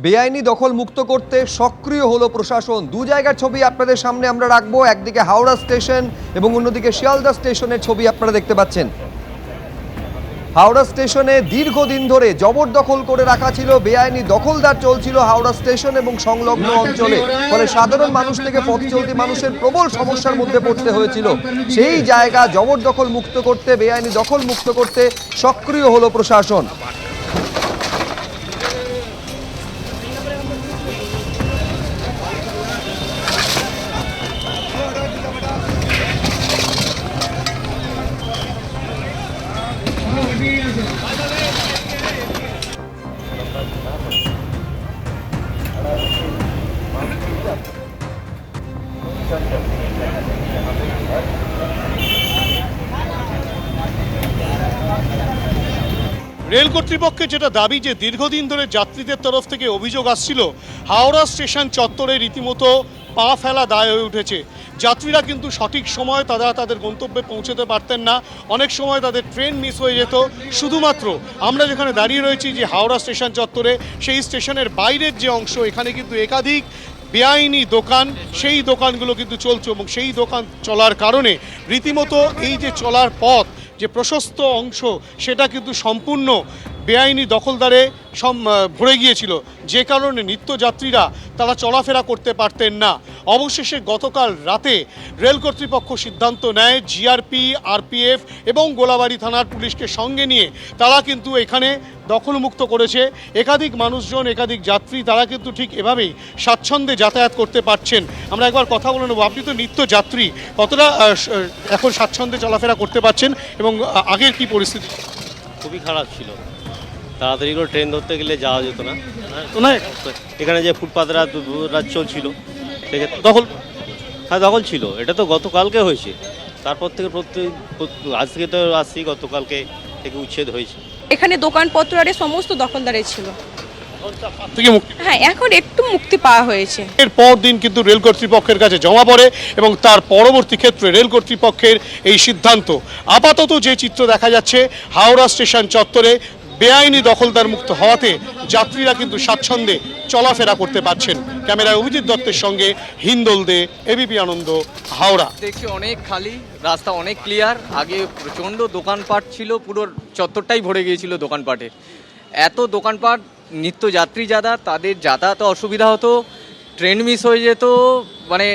বেআইনি দখল মুক্ত করতে সক্রিয় হলো প্রশাসন। দু জায়গার ছবি আপনাদের সামনে আমরা রাখবো, একদিকে হাওড়া স্টেশন এবং অন্যদিকে শিয়ালদা স্টেশনের ছবি আপনারা দেখতে পাচ্ছেন। হাওড়া স্টেশনে দীর্ঘদিন ধরে জবরদখল করে রাখা ছিল, বেআইনি দখলদার চলছিল হাওড়া স্টেশন এবং সংলগ্ন অঞ্চলে, ফলে সাধারণ মানুষ থেকে পথ চলতি মানুষের প্রবল সমস্যার মধ্যে পড়তে হয়েছিল। সেই জায়গা জবরদখল মুক্ত করতে, বেআইনি দখল মুক্ত করতে সক্রিয় হলো প্রশাসন। রেল কর্তৃপক্ষের যেটা দাবি যে দীর্ঘদিন ধরে যাত্রীদের তরফ থেকে অভিযোগ আসছিল হাওড়া স্টেশন চত্বরে রীতিমতো পা ফেলা দায় হয়ে উঠেছে। যাত্রীরা কিন্তু সঠিক সময় তাদের গন্তব্যে পৌঁছতে পারতেন না, অনেক সময় তাদের ট্রেন মিস হয়ে যেত। শুধুমাত্র আমরা যেখানে দাঁড়িয়ে রয়েছি যে হাওড়া স্টেশন চত্বরে, সেই স্টেশনের বাইরের যে অংশ, এখানে কিন্তু একাধিক বেআইনি দোকান, সেই দোকানগুলো কিন্তু চলছে এবং সেই দোকান চলার কারণে রীতিমতো এই যে চলার পথ, যে প্রশস্ত অংশ, সেটা কিন্তু সম্পূর্ণ বেআইনি দখলদারে ভরে গিয়েছিল, যে কারণে নিত্যযাত্রীরা তারা চলাফেরা করতে পারতেন না। অবশেষে গতকাল রাতে রেল কর্তৃপক্ষ সিদ্ধান্ত নেয়, জিআরপি, আরপিএফ এবং গোলাবাড়ি থানার পুলিশকে সঙ্গে নিয়ে তারা কিন্তু এখানে দখলমুক্ত করেছে। একাধিক মানুষজন, একাধিক যাত্রী, তারা কিন্তু ঠিক এভাবেই স্বাচ্ছন্দ্যে যাতায়াত করতে পারছেন। আমরা একবার কথা বলে নেব। আপনি তো নিত্যযাত্রী, কতটা এখন স্বাচ্ছন্দ্যে চলাফেরা করতে পারছেন এবং আগের কি পরিস্থিতি? খুবই খারাপ ছিল, তাড়াতাড়ি করে ট্রেন ধরতে গেলে যাওয়া যেত না। তো না, এখানে যে ফুটপাথরা রাত চলছিল সেক্ষেত্রে দখল ছিল। এটা তো গতকালকে হয়েছে, তারপর থেকে আজ থেকে তো আসছি, গতকালকে থেকে উচ্ছেদ হয়েছে। এখানে দোকানপত্র আর সমস্ত দখলদারে ছিল। হ্যাঁ, এখন একটু মুক্তি পাওয়া হয়েছে। এর পর দিন কিন্তু রেল কর্তৃপক্ষের কাছে জমা পড়ে এবং তার পরবর্তী ক্ষেত্রে রেল কর্তৃপক্ষের এই সিদ্ধান্ত। আপাতত যে চিত্র দেখা যাচ্ছে হাওড়া স্টেশন চত্বরে বেআইনি দখলদার মুক্ত হওয়াতে যাত্রীরা কিন্তু স্বাচ্ছন্দ্যে চলাফেরা করতে পারছেন। ক্যামেরায় অভিজিৎ দত্তের সঙ্গে হিন্দোল দে, এবিপি আনন্দ, হাওড়া। দেখছি অনেক খালি রাস্তা, অনেক ক্লিয়ার। আগে প্রচণ্ড দোকানপাট ছিল, পুরো চত্বরটাই ভরে গিয়েছিল দোকানপাটে। এত দোকানপাট, নিত্যযাত্রী যারা, তাদের যাতায়াতে অসুবিধা হতো, ট্রেন মিস হয়ে যেত, মানে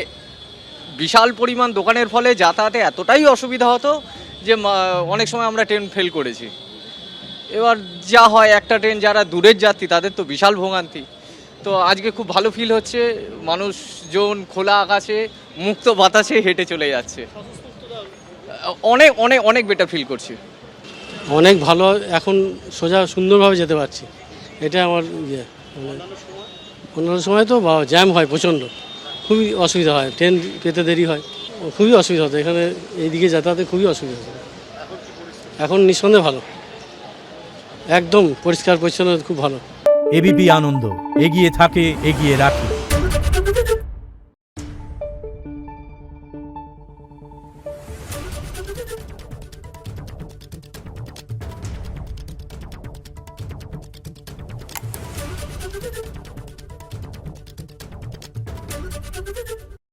বিশাল পরিমাণ দোকানের ফলে যাতায়াতে এতটাই অসুবিধা হতো যে অনেক সময় আমরা ট্রেন ফেল করেছি। এবার যা হয়, একটা ট্রেন যারা দূরের যাত্রী তাদের তো বিশাল ভোগান্তি। তো আজকে খুব ভালো ফিল হচ্ছে, মানুষজন খোলা আকাশে মুক্ত বাতাসে হেঁটে চলে যাচ্ছে। অনেক অনেক অনেক বেটার ফিল করছি। অনেক ভালো, এখন সোজা সুন্দরভাবে যেতে পারছি। এটা আমার অন্যান্য সময় তো জ্যাম হয় প্রচণ্ড, খুবই অসুবিধা হয়, ট্রেন পেতে দেরি হয়, খুবই অসুবিধা হতো। এখানে এইদিকে যাতায়াতে খুবই অসুবিধা হতো। এখন নিঃসন্দেহে ভালো, একদম পরিষ্কার পরিচ্ছন্ন, খুব ভালো। এবিপি আনন্দ এগিয়ে থাকে, এগিয়ে রাখে।